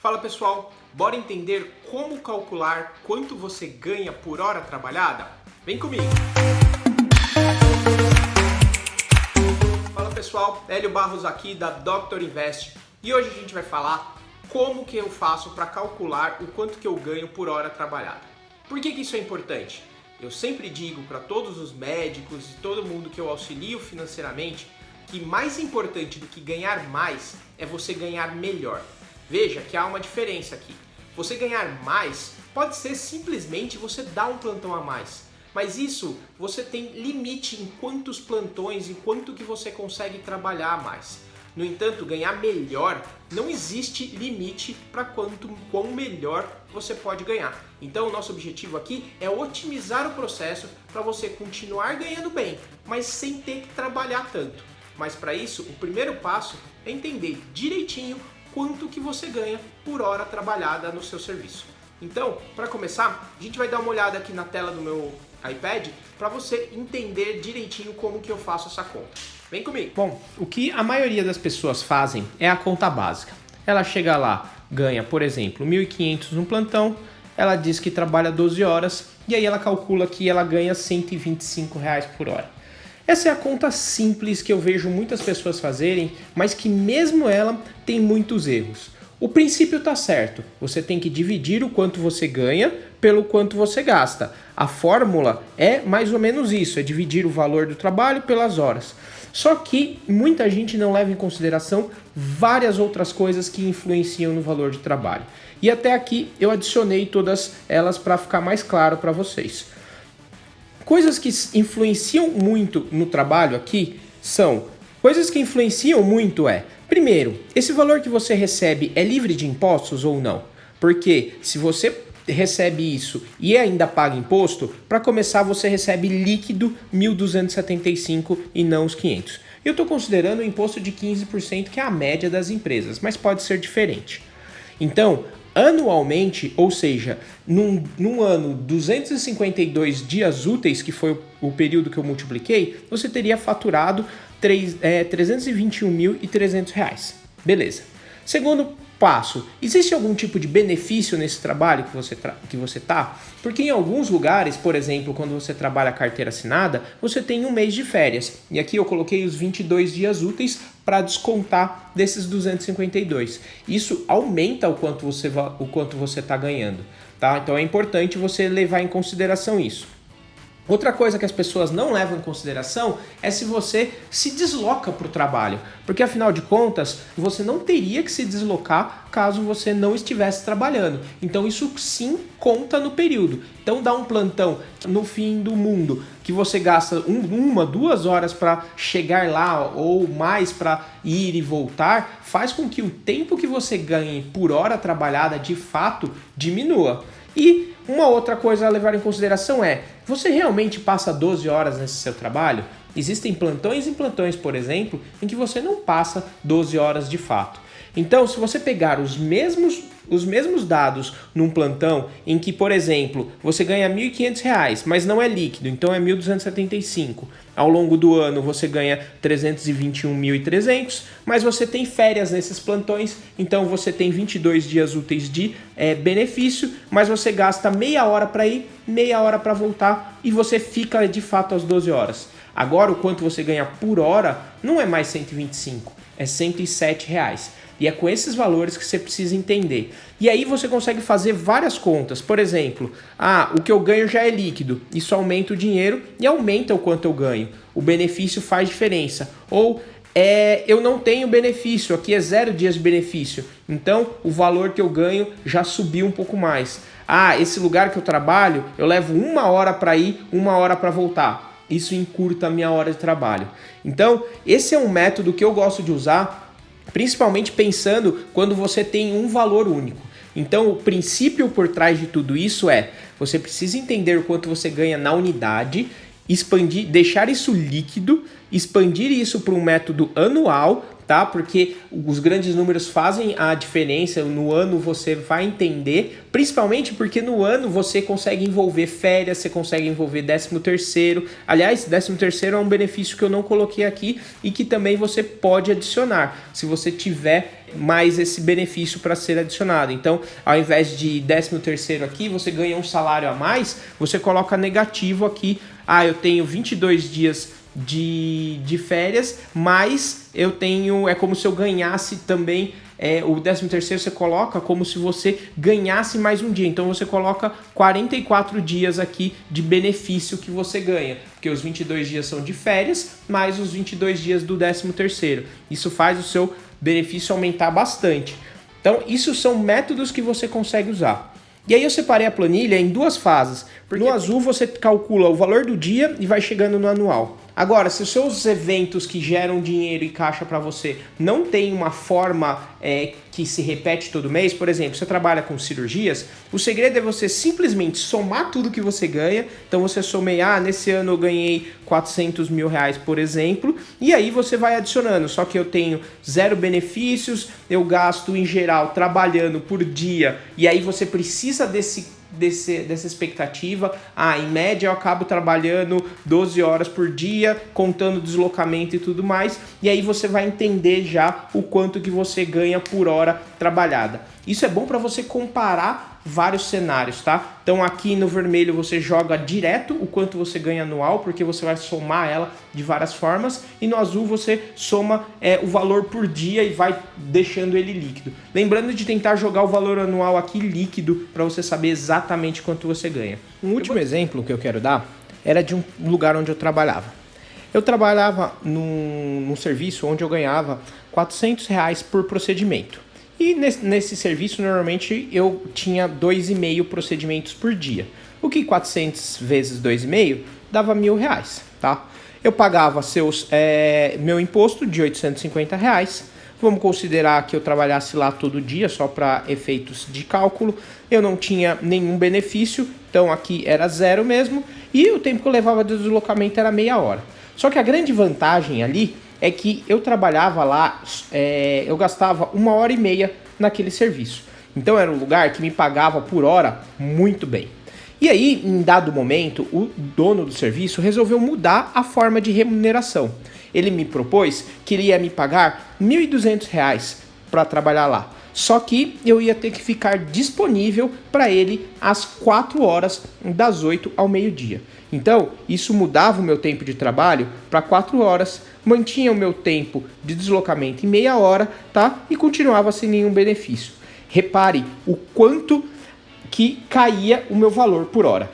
Fala pessoal, bora entender como calcular quanto você ganha por hora trabalhada? Vem comigo! Fala pessoal, Hélio Barros aqui da Dr. Invest e hoje a gente vai falar como que eu faço para calcular o quanto que eu ganho por hora trabalhada. Por que isso é importante? Eu sempre digo para todos os médicos e todo mundo que eu auxilio financeiramente que mais importante do que ganhar mais é você ganhar melhor. Veja que há uma diferença aqui. Você ganhar mais pode ser simplesmente você dar um plantão a mais. Mas isso você tem limite em quantos plantões e quanto que você consegue trabalhar a mais. No entanto, ganhar melhor, não existe limite para quão melhor você pode ganhar. Então, o nosso objetivo aqui é otimizar o processo para você continuar ganhando bem, mas sem ter que trabalhar tanto. Mas para isso, o primeiro passo é entender direitinho quanto que você ganha por hora trabalhada no seu serviço. Então, para começar, a gente vai dar uma olhada aqui na tela do meu iPad para você entender direitinho como que eu faço essa conta. Vem comigo! Bom, o que a maioria das pessoas fazem é a conta básica. Ela chega lá, ganha, por exemplo, R$ 1.500 no plantão, ela diz que trabalha 12 horas e aí ela calcula que ela ganha R$ 125 por hora. Essa é a conta simples que eu vejo muitas pessoas fazerem, mas que mesmo ela tem muitos erros. O princípio está certo, você tem que dividir o quanto você ganha pelo quanto você gasta. A fórmula é mais ou menos isso, é dividir o valor do trabalho pelas horas. Só que muita gente não leva em consideração várias outras coisas que influenciam no valor de trabalho. E até aqui eu adicionei todas elas para ficar mais claro para vocês. Coisas que influenciam muito no trabalho aqui são... Coisas que influenciam muito primeiro, esse valor que você recebe é livre de impostos ou não? Porque se você recebe isso e ainda paga imposto, para começar você recebe líquido 1.275 e não os 500. Eu estou considerando o imposto de 15%, que é a média das empresas, mas pode ser diferente. Então, anualmente, ou seja, num ano 252 dias úteis, que foi o período que eu multipliquei, você teria faturado R$ 321.300. Beleza. Segundo passo, existe algum tipo de benefício nesse trabalho que você tá? Porque em alguns lugares, por exemplo, quando você trabalha carteira assinada, você tem um mês de férias. E aqui eu coloquei os 22 dias úteis para descontar desses 252. Isso aumenta o quanto você está ganhando, tá? Então é importante você levar em consideração isso. Outra coisa que as pessoas não levam em consideração é se você se desloca para o trabalho, porque afinal de contas você não teria que se deslocar caso você não estivesse trabalhando. Então isso sim conta no período. Então dá um plantão no fim do mundo que você gasta 2 horas para chegar lá ou mais para ir e voltar, faz com que o tempo que você ganhe por hora trabalhada de fato diminua. E uma outra coisa a levar em consideração você realmente passa 12 horas nesse seu trabalho? Existem plantões e plantões, por exemplo, em que você não passa 12 horas de fato. Então, se você pegar os mesmos dados num plantão em que, por exemplo, você ganha R$ 1.500, mas não é líquido, então é 1.275. Ao longo do ano você ganha 321.300, mas você tem férias nesses plantões, então você tem 22 dias úteis de benefício, mas você gasta meia hora para ir, meia hora para voltar e você fica de fato às 12 horas. Agora o quanto você ganha por hora não é mais 125, é R$ 107. E é com esses valores que você precisa entender. E aí você consegue fazer várias contas. Por exemplo, o que eu ganho já é líquido. Isso aumenta o dinheiro e aumenta o quanto eu ganho. O benefício faz diferença. Ou eu não tenho benefício, aqui é 0 dias de benefício. Então o valor que eu ganho já subiu um pouco mais. Esse lugar que eu trabalho, eu levo 1 hora para ir, 1 hora para voltar. Isso encurta a minha hora de trabalho. Então esse é um método que eu gosto de usar, principalmente pensando quando você tem um valor único. Então, o princípio por trás de tudo isso você precisa entender o quanto você ganha na unidade, expandir, deixar isso líquido, expandir isso para um método anual, tá? Porque os grandes números fazem a diferença, no ano você vai entender, principalmente porque no ano você consegue envolver férias, você consegue envolver 13º. Aliás, 13º é um benefício que eu não coloquei aqui e que também você pode adicionar, se você tiver mais esse benefício para ser adicionado. Então, ao invés de 13º aqui, você ganha um salário a mais, você coloca negativo aqui. Eu tenho 22 dias de férias, mas eu tenho, é como se eu ganhasse também, o 13º você coloca como se você ganhasse mais um dia, então você coloca 44 dias aqui de benefício que você ganha, porque os 22 dias são de férias, mais os 22 dias do 13º, isso faz o seu benefício aumentar bastante. Então isso são métodos que você consegue usar. E aí eu separei a planilha em duas fases. No azul você calcula o valor do dia e vai chegando no anual. Agora, se os seus eventos que geram dinheiro e caixa para você não tem uma forma que se repete todo mês, por exemplo, você trabalha com cirurgias, o segredo é você simplesmente somar tudo que você ganha. Então você someia, nesse ano eu ganhei 400 mil reais, por exemplo, e aí você vai adicionando. Só que eu tenho 0 benefícios, eu gasto em geral trabalhando por dia, e aí você precisa dessa expectativa. Em média eu acabo trabalhando 12 horas por dia, contando deslocamento e tudo mais, e aí você vai entender já o quanto que você ganha por hora trabalhada. Isso é bom para você comparar vários cenários, tá? Então aqui no vermelho você joga direto o quanto você ganha anual, porque você vai somar ela de várias formas, e no azul você soma o valor por dia e vai deixando ele líquido. Lembrando de tentar jogar o valor anual aqui líquido para você saber exatamente quanto você ganha. Um último exemplo que eu quero dar era de um lugar onde eu trabalhava. Eu trabalhava num serviço onde eu ganhava R$400 por procedimento. E nesse serviço, normalmente, eu tinha 2,5 procedimentos por dia. O que 400 vezes 2,5 dava R$1.000, tá? Eu pagava meu imposto de R$850. Vamos considerar que eu trabalhasse lá todo dia, só para efeitos de cálculo. Eu não tinha nenhum benefício, então aqui era 0 mesmo. E o tempo que eu levava de deslocamento era meia hora. Só que a grande vantagem ali é que eu trabalhava lá, eu gastava 1h30 naquele serviço. Então era um lugar que me pagava por hora muito bem. E aí, em dado momento, o dono do serviço resolveu mudar a forma de remuneração. Ele me propôs que ele ia me pagar R$1.200 para trabalhar lá. Só que eu ia ter que ficar disponível para ele às 4 horas, das 8 ao meio-dia. Então, isso mudava o meu tempo de trabalho para 4 horas, mantinha o meu tempo de deslocamento em meia hora, tá? E continuava sem nenhum benefício. Repare o quanto que caía o meu valor por hora.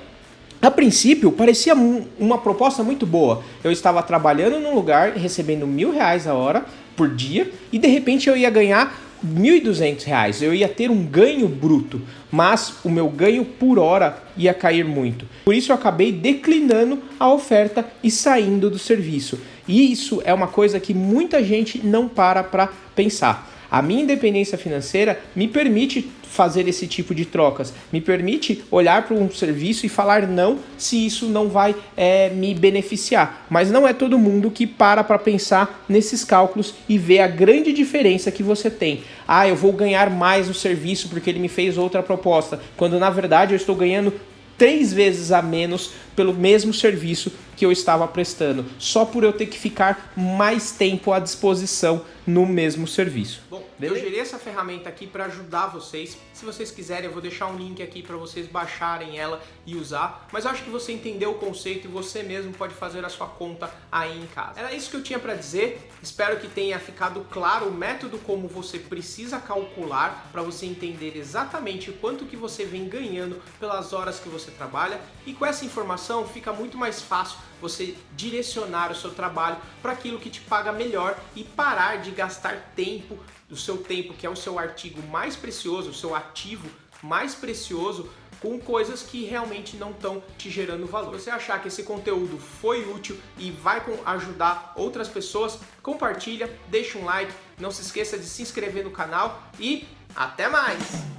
A princípio, parecia uma proposta muito boa. Eu estava trabalhando num lugar, recebendo R$1.000 a hora por dia, e de repente eu ia ganhar R$1.200, eu ia ter um ganho bruto, mas o meu ganho por hora ia cair muito. Por isso eu acabei declinando a oferta e saindo do serviço. E isso é uma coisa que muita gente não para pensar. A minha independência financeira me permite fazer esse tipo de trocas, me permite olhar para um serviço e falar não se isso não vai me beneficiar. Mas não é todo mundo que para pensar nesses cálculos e vê a grande diferença que você tem. Eu vou ganhar mais no serviço porque ele me fez outra proposta, quando na verdade eu estou ganhando 3 vezes a menos pelo mesmo serviço que eu estava prestando, só por eu ter que ficar mais tempo à disposição no mesmo serviço. Bom, beleza? Eu gerei essa ferramenta aqui para ajudar vocês. Se vocês quiserem, eu vou deixar um link aqui para vocês baixarem ela e usar. Mas eu acho que você entendeu o conceito e você mesmo pode fazer a sua conta aí em casa. Era isso que eu tinha para dizer. Espero que tenha ficado claro o método como você precisa calcular para você entender exatamente quanto que você vem ganhando pelas horas que você trabalha. E com essa informação fica muito mais fácil você direcionar o seu trabalho para aquilo que te paga melhor e parar de gastar tempo, do seu tempo, que é o seu artigo mais precioso, o seu ativo mais precioso, com coisas que realmente não estão te gerando valor. Se você achar que esse conteúdo foi útil e vai ajudar outras pessoas, compartilha, deixa um like, não se esqueça de se inscrever no canal e até mais!